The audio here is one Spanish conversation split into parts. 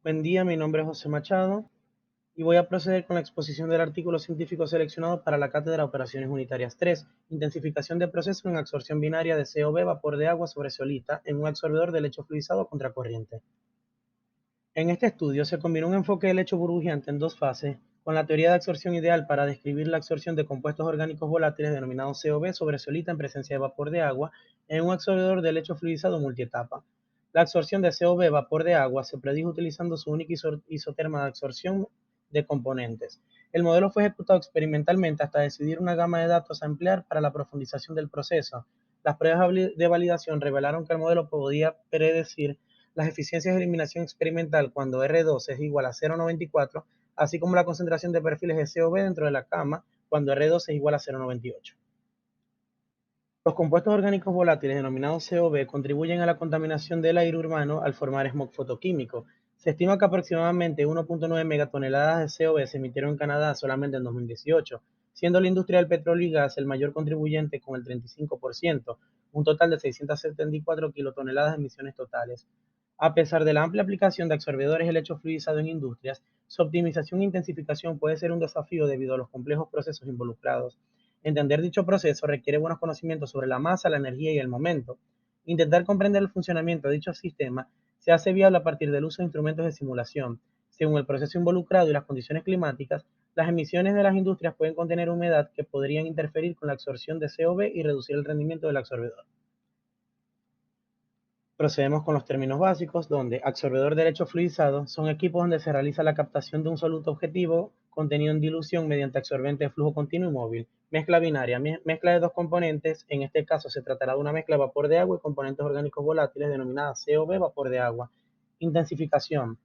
Buen día, mi nombre es José Machado y voy a proceder con la exposición del artículo científico seleccionado para la Cátedra Operaciones Unitarias 3, intensificación de proceso en absorción binaria de COB, vapor de agua sobre zeolita en un absorbedor de lecho fluidizado contra corriente. En este estudio se combinó un enfoque de lecho burbujeante en dos fases con la teoría de absorción ideal para describir la absorción de compuestos orgánicos volátiles denominados COB sobre zeolita en presencia de vapor de agua en un absorbedor de lecho fluidizado multietapa. La absorción de COB vapor de agua se predijo utilizando su única isoterma de absorción de componentes. El modelo fue ejecutado experimentalmente hasta decidir una gama de datos a emplear para la profundización del proceso. Las pruebas de validación revelaron que el modelo podía predecir las eficiencias de eliminación experimental cuando R2 es igual a 0,94, así como la concentración de perfiles de COB dentro de la cama cuando R2 es igual a 0,98. Los compuestos orgánicos volátiles denominados COB contribuyen a la contaminación del aire urbano al formar smog fotoquímico. Se estima que aproximadamente 1.9 megatoneladas de COB se emitieron en Canadá solamente en 2018, siendo la industria del petróleo y gas el mayor contribuyente con el 35%, un total de 674 kilotoneladas de emisiones totales. A pesar de la amplia aplicación de absorbedores de lecho fluidizado en industrias, su optimización e intensificación puede ser un desafío debido a los complejos procesos involucrados. Entender dicho proceso requiere buenos conocimientos sobre la masa, la energía y el momento. Intentar comprender el funcionamiento de dicho sistema se hace viable a partir del uso de instrumentos de simulación. Según el proceso involucrado y las condiciones climáticas, las emisiones de las industrias pueden contener humedad que podrían interferir con la absorción de COB y reducir el rendimiento del absorbedor. Procedemos con los términos básicos, donde absorbedor de lecho fluidizado son equipos donde se realiza la captación de un soluto objetivo contenido en dilución mediante absorbente de flujo continuo y móvil. Mezcla binaria, mezcla de dos componentes, en este caso se tratará de una mezcla de vapor de agua y componentes orgánicos volátiles denominada COB vapor de agua. Intensificación,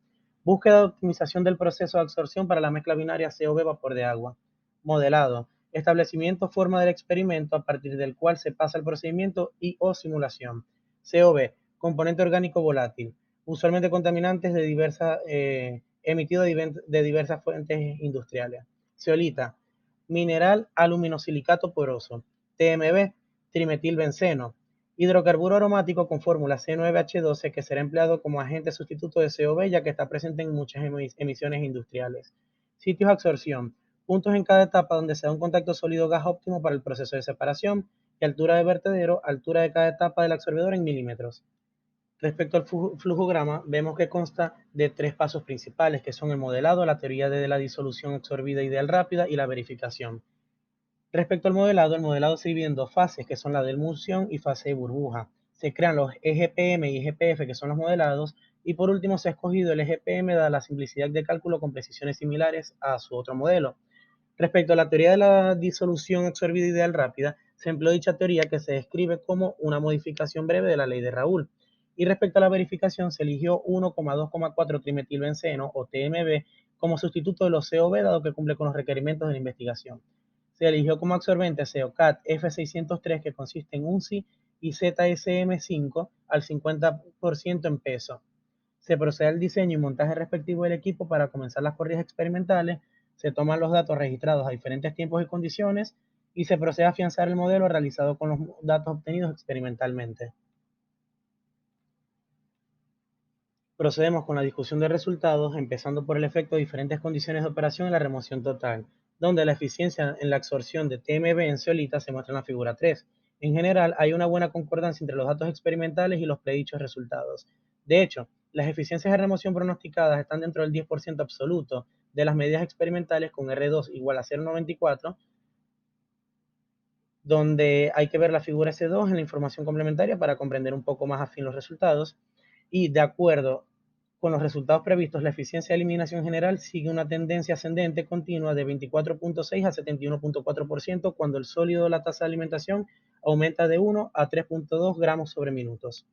búsqueda de optimización del proceso de absorción para la mezcla binaria COB vapor de agua. Modelado, establecimiento forma del experimento a partir del cual se pasa el procedimiento y o simulación. COB, componente orgánico volátil, usualmente contaminantes emitidos de diversas fuentes industriales. Zeolita, mineral aluminosilicato poroso. TMB, trimetilbenceno, hidrocarburo aromático con fórmula C9H12 que será empleado como agente sustituto de COB ya que está presente en muchas emisiones industriales. Sitios de absorción, puntos en cada etapa donde se da un contacto sólido-gas óptimo para el proceso de separación y altura de vertedero, altura de cada etapa del absorbedor en milímetros. Respecto al flujograma, vemos que consta de tres pasos principales, que son el modelado, la teoría de la disolución absorbida ideal rápida y la verificación. Respecto al modelado, el modelado se divide en dos fases, que son la de emulsión y fase de burbuja. Se crean los EGPM y EGPF, que son los modelados, y por último se ha escogido el EGPM dada la simplicidad de cálculo con precisiones similares a su otro modelo. Respecto a la teoría de la disolución absorbida ideal rápida, se empleó dicha teoría que se describe como una modificación breve de la ley de Raoult. Y respecto a la verificación, se eligió 1,2,4 trimetilbenceno o TMB como sustituto de los COB dado que cumple con los requerimientos de la investigación. Se eligió como absorbente COCAT F603 que consiste en UNCI y ZSM5 al 50% en peso. Se procede al diseño y montaje respectivo del equipo para comenzar las corridas experimentales, se toman los datos registrados a diferentes tiempos y condiciones y se procede a afianzar el modelo realizado con los datos obtenidos experimentalmente. Procedemos con la discusión de resultados, empezando por el efecto de diferentes condiciones de operación en la remoción total, donde la eficiencia en la absorción de TMB en zeolita se muestra en la figura 3. En general, hay una buena concordancia entre los datos experimentales y los predichos resultados. De hecho, las eficiencias de remoción pronosticadas están dentro del 10% absoluto de las medidas experimentales con R2 igual a 0,94, donde hay que ver la figura S2 en la información complementaria para comprender un poco más afín los resultados. Y de acuerdo con los resultados previstos, la eficiencia de eliminación general sigue una tendencia ascendente continua de 24.6 a 71.4% cuando el sólido de la tasa de alimentación aumenta de 1 a 3.2 gramos sobre minutos.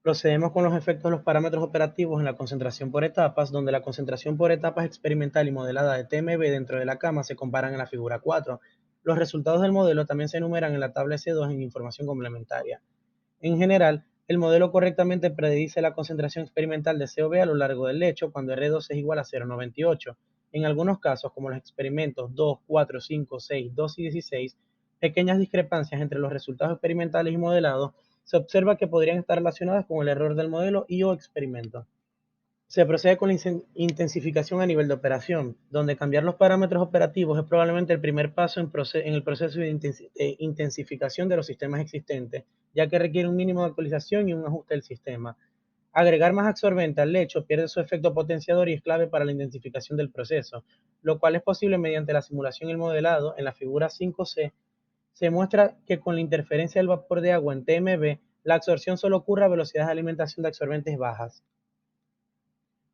Procedemos con los efectos de los parámetros operativos en la concentración por etapas, donde la concentración por etapas experimental y modelada de TMB dentro de la cama se comparan en la figura 4. Los resultados del modelo también se enumeran en la tabla S2 en información complementaria. En general, el modelo correctamente predice la concentración experimental de COB a lo largo del lecho cuando R2 es igual a 0,98. En algunos casos, como los experimentos 2, 4, 5, 6, 2 y 16, pequeñas discrepancias entre los resultados experimentales y modelados se observa que podrían estar relacionadas con el error del modelo y o experimento. Se procede con la intensificación a nivel de operación, donde cambiar los parámetros operativos es probablemente el primer paso en el proceso de intensificación de los sistemas existentes, ya que requiere un mínimo de actualización y un ajuste del sistema. Agregar más absorbente al lecho pierde su efecto potenciador y es clave para la intensificación del proceso, lo cual es posible mediante la simulación y el modelado. En la figura 5C se muestra que con la interferencia del vapor de agua en TMB, la absorción solo ocurre a velocidades de alimentación de absorbentes bajas.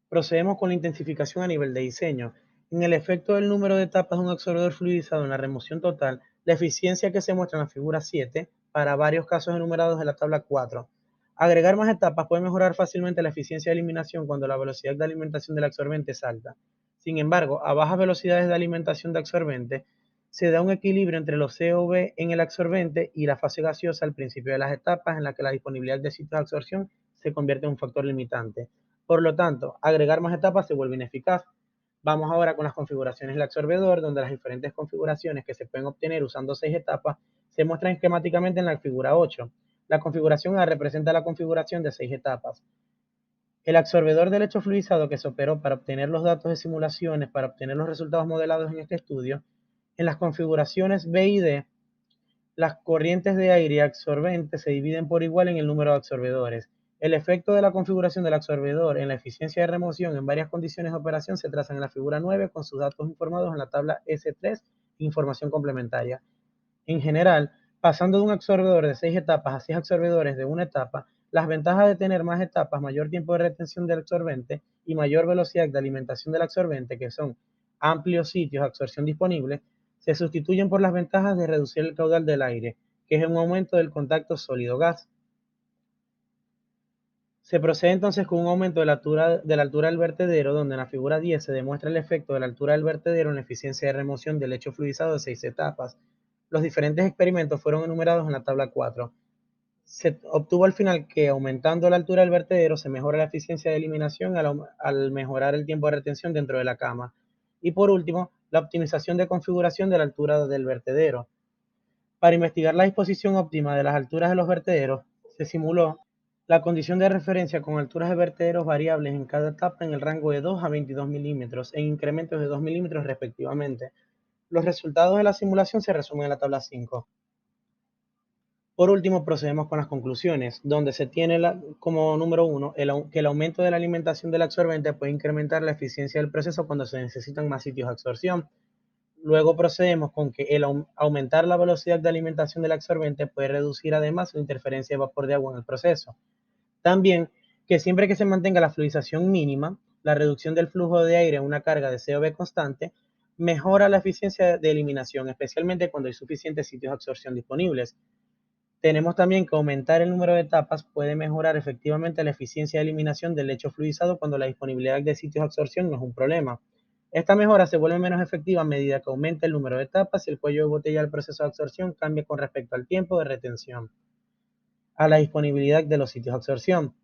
Procedemos con la intensificación a nivel de diseño. En el efecto del número de etapas de un absorbedor fluidizado en la remoción total, la eficiencia que se muestra en la figura 7 para varios casos enumerados en la tabla 4. Agregar más etapas puede mejorar fácilmente la eficiencia de eliminación cuando la velocidad de alimentación del absorbente es alta. Sin embargo, a bajas velocidades de alimentación de absorbente, se da un equilibrio entre los COV en el absorbente y la fase gaseosa al principio de las etapas en la que la disponibilidad de sitios de absorción se convierte en un factor limitante. Por lo tanto, agregar más etapas se vuelve ineficaz. Vamos ahora con las configuraciones del absorbedor, donde las diferentes configuraciones que se pueden obtener usando 6 etapas se muestran esquemáticamente en la figura 8. La configuración A representa la configuración de 6 etapas. El absorbedor de lecho fluidizado que se operó para obtener los datos de simulaciones, para obtener los resultados modelados en este estudio, en las configuraciones B y D, las corrientes de aire y absorbente se dividen por igual en el número de absorbedores. El efecto de la configuración del absorbedor en la eficiencia de remoción en varias condiciones de operación se traza en la figura 9 con sus datos informados en la tabla S3, información complementaria. En general, pasando de un absorbedor de 6 etapas a 6 absorbedores de una etapa, las ventajas de tener más etapas, mayor tiempo de retención del absorbente y mayor velocidad de alimentación del absorbente, que son amplios sitios de absorción disponibles, se sustituyen por las ventajas de reducir el caudal del aire, que es un aumento del contacto sólido-gas. Se procede entonces con un aumento de la altura del vertedero, donde en la figura 10 se demuestra el efecto de la altura del vertedero en la eficiencia de remoción del lecho fluidizado de 6 etapas. Los diferentes experimentos fueron enumerados en la tabla 4. Se obtuvo al final que aumentando la altura del vertedero se mejora la eficiencia de eliminación al mejorar el tiempo de retención dentro de la cama. Y por último, la optimización de configuración de la altura del vertedero. Para investigar la disposición óptima de las alturas de los vertederos, se simuló la condición de referencia con alturas de vertederos variables en cada etapa en el rango de 2 a 22 milímetros, en incrementos de 2 milímetros respectivamente. Los resultados de la simulación se resumen en la tabla 5. Por último, procedemos con las conclusiones, donde se tiene como número 1 que el aumento de la alimentación del absorbente puede incrementar la eficiencia del proceso cuando se necesitan más sitios de absorción. Luego procedemos con que el aumentar la velocidad de alimentación del absorbente puede reducir además la interferencia de vapor de agua en el proceso. También que siempre que se mantenga la fluidización mínima, la reducción del flujo de aire en una carga de COV constante mejora la eficiencia de eliminación, especialmente cuando hay suficientes sitios de absorción disponibles. Tenemos también que aumentar el número de etapas puede mejorar efectivamente la eficiencia de eliminación del lecho fluidizado cuando la disponibilidad de sitios de absorción no es un problema. Esta mejora se vuelve menos efectiva a medida que aumenta el número de etapas y el cuello de botella del proceso de absorción cambia con respecto al tiempo de retención, a la disponibilidad de los sitios de absorción,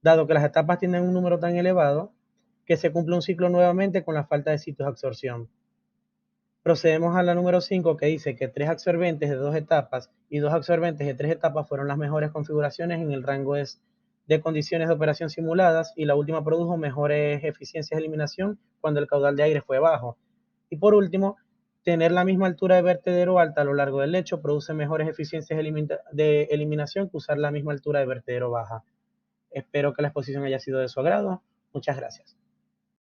dado que las etapas tienen un número tan elevado que se cumple un ciclo nuevamente con la falta de sitios de absorción. Procedemos a la número 5 que dice que 3 absorbentes de 2 etapas y 2 absorbentes de 3 etapas fueron las mejores configuraciones en el rango de condiciones de operación simuladas y la última produjo mejores eficiencias de eliminación cuando el caudal de aire fue bajo. Y por último, tener la misma altura de vertedero alta a lo largo del lecho produce mejores eficiencias de eliminación que usar la misma altura de vertedero baja. Espero que la exposición haya sido de su agrado. Muchas gracias.